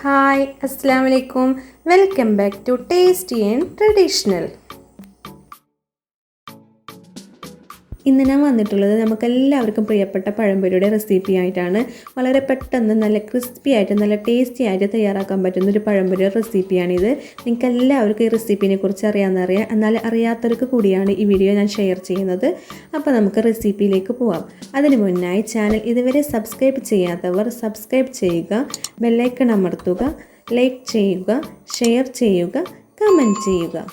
Hi, Assalamu alaikum. Welcome back to Tasty and Traditional. ഇന്ന് ഞാൻ വന്നിട്ടുള്ളത് നമുക്കെല്ലാവർക്കും പ്രിയപ്പെട്ട പഴംപൊരിയുടെ റെസിപ്പി ആയിട്ടാണ്. വളരെ പെട്ടെന്ന് നല്ല ക്രിസ്പി ആയിട്ട് നല്ല ടേസ്റ്റി ആയിട്ട് തയ്യാറാക്കാൻ പറ്റുന്ന ഒരു പഴംപൊരിയുടെ റെസിപ്പിയാണിത്. നിങ്ങൾക്ക് എല്ലാവർക്കും ഈ റെസിപ്പിനെ കുറിച്ച് അറിയാമെന്നറിയാം, എന്നാൽ അറിയാത്തവർക്ക് കൂടിയാണ് ഈ വീഡിയോ ഞാൻ ഷെയർ ചെയ്യുന്നത്. അപ്പോൾ നമുക്ക് റെസിപ്പിയിലേക്ക് പോവാം. അതിനു മുന്നായി ചാനൽ ഇതുവരെ സബ്സ്ക്രൈബ് ചെയ്യാത്തവർ സബ്സ്ക്രൈബ് ചെയ്യുക, ബെല്ലൈക്കൺ അമർത്തുക, ലൈക്ക് ചെയ്യുക, ഷെയർ ചെയ്യുക, കമൻറ്റ് ചെയ്യുക.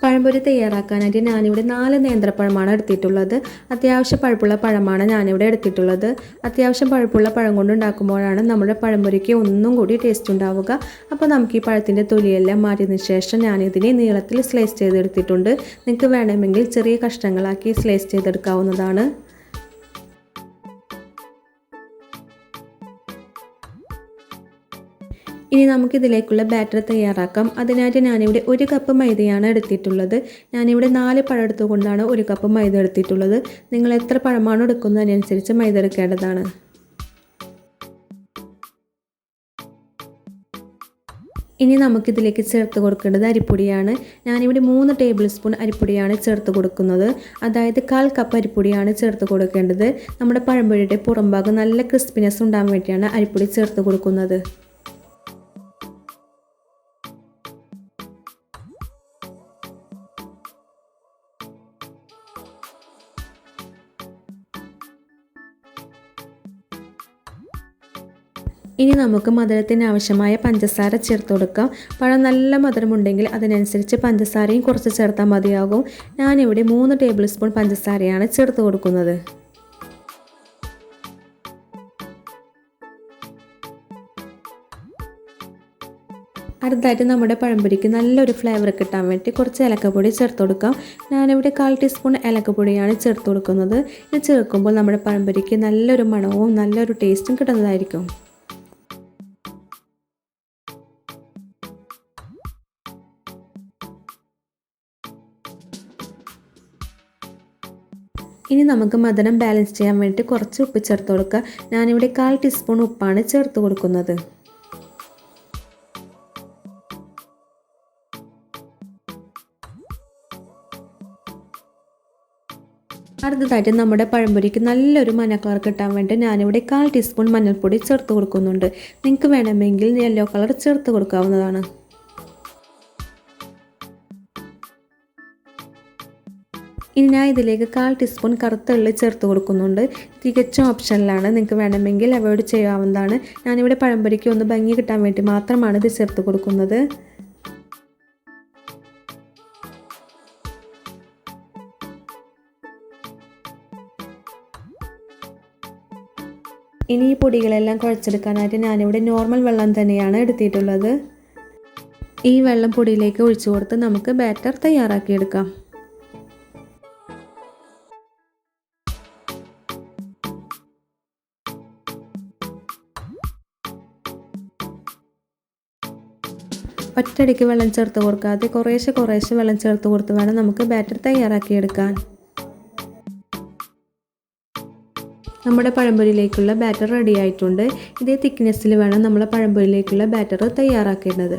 പഴംപൊരി തയ്യാറാക്കാനായിട്ട് ഞാനിവിടെ 4 നേന്ത്രപ്പഴമാണ് എടുത്തിട്ടുള്ളത്. അത്യാവശ്യം പഴുപ്പുള്ള പഴമാണ് ഞാനിവിടെ എടുത്തിട്ടുള്ളത്. അത്യാവശ്യം പഴുപ്പുള്ള പഴം കൊണ്ട് ഉണ്ടാക്കുമ്പോഴാണ് നമ്മുടെ പഴംപൊരിക്ക് ഒന്നും കൂടി ടേസ്റ്റ് ഉണ്ടാവുക. അപ്പോൾ നമുക്ക് ഈ പഴത്തിൻ്റെ തൊലിയെല്ലാം മാറ്റിയതിന് ശേഷം ഞാനിതിനെ നീളത്തിൽ സ്ലൈസ് ചെയ്തെടുത്തിട്ടുണ്ട്. നിങ്ങൾക്ക് വേണമെങ്കിൽ ചെറിയ കഷ്ണങ്ങളാക്കി സ്ലൈസ് ചെയ്തെടുക്കാവുന്നതാണ്. ഇനി നമുക്കിതിലേക്കുള്ള ബാറ്റർ തയ്യാറാക്കാം. അതിനായിട്ട് ഞാനിവിടെ 1 കപ്പ് മൈദയാണ് എടുത്തിട്ടുള്ളത്. ഞാനിവിടെ 4 പഴം എടുത്തുകൊണ്ടാണ് 1 കപ്പ് മൈദ എടുത്തിട്ടുള്ളത്. നിങ്ങൾ എത്ര പഴമാണോ എടുക്കുന്നതിനനുസരിച്ച് മൈദ എടുക്കേണ്ടതാണ്. ഇനി നമുക്കിതിലേക്ക് ചേർത്ത് കൊടുക്കേണ്ടത് അരിപ്പൊടിയാണ്. ഞാനിവിടെ 3 ടേബിൾ സ്പൂൺ അരിപ്പൊടിയാണ് ചേർത്ത് കൊടുക്കുന്നത്. അതായത് 1/4 കപ്പ് അരിപ്പൊടിയാണ് ചേർത്ത് കൊടുക്കേണ്ടത്. നമ്മുടെ പഴംപൊരിയുടെ പുറംഭാഗം നല്ല ക്രിസ്പിനെസ് ഉണ്ടാകാൻ വേണ്ടിയാണ് അരിപ്പൊടി ചേർത്ത് കൊടുക്കുന്നത്. ഇനി നമുക്ക് മധുരത്തിന് ആവശ്യമായ പഞ്ചസാര ചേർത്ത് കൊടുക്കാം. പഴം നല്ല മധുരമുണ്ടെങ്കിൽ അതിനനുസരിച്ച് പഞ്ചസാരയും കുറച്ച് ചേർത്താൽ മതിയാകും. ഞാനിവിടെ 3 ടേബിൾ സ്പൂൺ പഞ്ചസാരയാണ് ചേർത്ത് കൊടുക്കുന്നത്. അടുത്തായിട്ട് നമ്മുടെ പഴംപൊരിക്ക് നല്ലൊരു ഫ്ലേവർ കിട്ടാൻ വേണ്ടി കുറച്ച് ഏലക്കപ്പൊടി ചേർത്ത് കൊടുക്കാം. ഞാനിവിടെ 1/4 ടീസ്പൂൺ ഏലക്കപ്പൊടിയാണ് ചേർത്ത് കൊടുക്കുന്നത്. ഇത് ചേർക്കുമ്പോൾ നമ്മുടെ പഴംപൊരിക്ക് നല്ലൊരു മണവും നല്ലൊരു ടേസ്റ്റും കിട്ടുന്നതായിരിക്കും. ഇനി നമുക്ക് മധുരം ബാലൻസ് ചെയ്യാൻ വേണ്ടി കുറച്ച് ഉപ്പ് ചേർത്ത് കൊടുക്കുക. ഞാനിവിടെ 1/4 ടീസ്പൂൺ ഉപ്പാണ് ചേർത്ത് കൊടുക്കുന്നത്. അടുത്തതായിട്ട് നമ്മുടെ പഴംപൊരിക്ക് നല്ലൊരു മഞ്ഞ കളർ കിട്ടാൻ വേണ്ടി ഞാനിവിടെ 1/4 ടീസ്പൂൺ മഞ്ഞൾപ്പൊടി ചേർത്ത് കൊടുക്കുന്നുണ്ട്. നിങ്ങൾക്ക് വേണമെങ്കിൽ യെല്ലോ കളർ ചേർത്ത് കൊടുക്കാവുന്നതാണ്. ഇനി ഞാൻ ഇതിലേക്ക് 1/4 ടീസ്പൂൺ കറുത്ത എള്ള് ചേർത്ത് കൊടുക്കുന്നുണ്ട്. തികച്ചും ഓപ്ഷനിലാണ്, നിങ്ങൾക്ക് വേണമെങ്കിൽ അവോയ്ഡ് ചെയ്യാവുന്നതാണ്. ഞാനിവിടെ പഴംപൊരിക്ക് ഒന്ന് ഭംഗി കിട്ടാൻ വേണ്ടി മാത്രമാണ് ഇത് ചേർത്ത് കൊടുക്കുന്നത്. ഇനി ഈ പൊടികളെല്ലാം കുഴച്ചെടുക്കാനായിട്ട് ഞാനിവിടെ നോർമൽ വെള്ളം തന്നെയാണ് എടുത്തിട്ടുള്ളത്. ഈ വെള്ളം പൊടിയിലേക്ക് ഒഴിച്ചു കൊടുത്ത് നമുക്ക് ബാറ്റർ തയ്യാറാക്കിയെടുക്കാം. ഒറ്റയടിക്ക് വെള്ളം ചേർത്ത് കൊടുക്കാതെ കുറേശ്ശെ വെള്ളം ചേർത്ത് കൊടുത്ത് വേണം നമുക്ക് ബാറ്റർ തയ്യാറാക്കിയെടുക്കാൻ. നമ്മുടെ പഴംപൊരിയിലേക്കുള്ള ബാറ്റർ റെഡി ആയിട്ടുണ്ട്. ഇതേ തിക്നെസ്സിൽ വേണം നമ്മൾ പഴംപൊരിയിലേക്കുള്ള ബാറ്റർ തയ്യാറാക്കേണ്ടത്.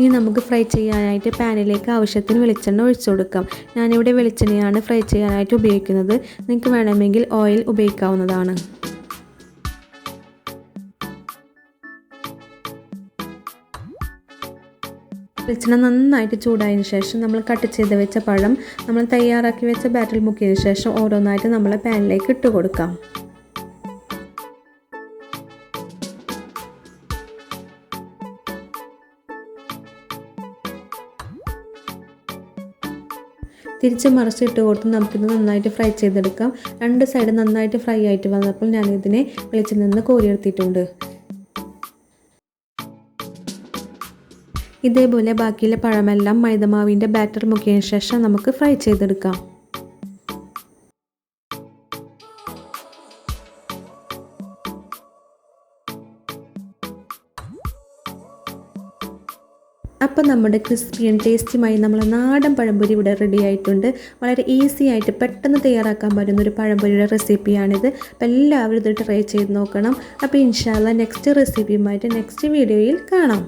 ഇനി നമുക്ക് ഫ്രൈ ചെയ്യാനായിട്ട് പാനിലേക്ക് ആവശ്യത്തിന് വെളിച്ചെണ്ണ ഒഴിച്ചു കൊടുക്കാം. ഞാനിവിടെ വെളിച്ചെണ്ണയാണ് ഫ്രൈ ചെയ്യാനായിട്ട് ഉപയോഗിക്കുന്നത്. നിങ്ങൾക്ക് വേണമെങ്കിൽ ഓയിൽ ഉപയോഗിക്കാവുന്നതാണ്. വെളിച്ചെണ്ണ നന്നായിട്ട് ചൂടായതിനു ശേഷം നമ്മൾ കട്ട് ചെയ്ത് വെച്ച പഴം നമ്മൾ തയ്യാറാക്കി വെച്ച ബാറ്ററിൽ മുക്കിയതിനു ശേഷം ഓരോന്നായിട്ട് നമ്മൾ പാനിലേക്ക് ഇട്ട് കൊടുക്കാം. തിരിച്ച് മറിച്ചിട്ട് കൊടുത്ത് നമുക്കിത് നന്നായിട്ട് ഫ്രൈ ചെയ്തെടുക്കാം. 2 സൈഡ് നന്നായിട്ട് ഫ്രൈ ആയിട്ട് വന്നപ്പോൾ ഞാനിതിനെ വെളിച്ചെണ്ണയിൽ നിന്ന് കോരിയെടുത്തിട്ടുണ്ട്. ഇതേപോലെ ബാക്കിയുള്ള പഴമെല്ലാം മൈദമാവിൻ്റെ ബാറ്റർ മുക്കിയതിന് ശേഷം നമുക്ക് ഫ്രൈ ചെയ്തെടുക്കാം. അപ്പോൾ നമ്മുടെ ക്രിസ്പിയും ടേസ്റ്റിയുമായി നമ്മൾ നാടൻ പഴംപൊരി ഇവിടെ റെഡി ആയിട്ടുണ്ട്. വളരെ ഈസി ആയിട്ട് പെട്ടെന്ന് തയ്യാറാക്കാൻ പറ്റുന്ന ഒരു പഴംപൊരിയുടെ റെസിപ്പിയാണിത്. അപ്പോൾ എല്ലാവരും ഇത് ട്രൈ ചെയ്ത് നോക്കണം. അപ്പോൾ ഇൻഷാ അല്ലാഹ് നെക്സ്റ്റ് റെസിപ്പിയുമായിട്ട് നെക്സ്റ്റ് വീഡിയോയിൽ കാണാം.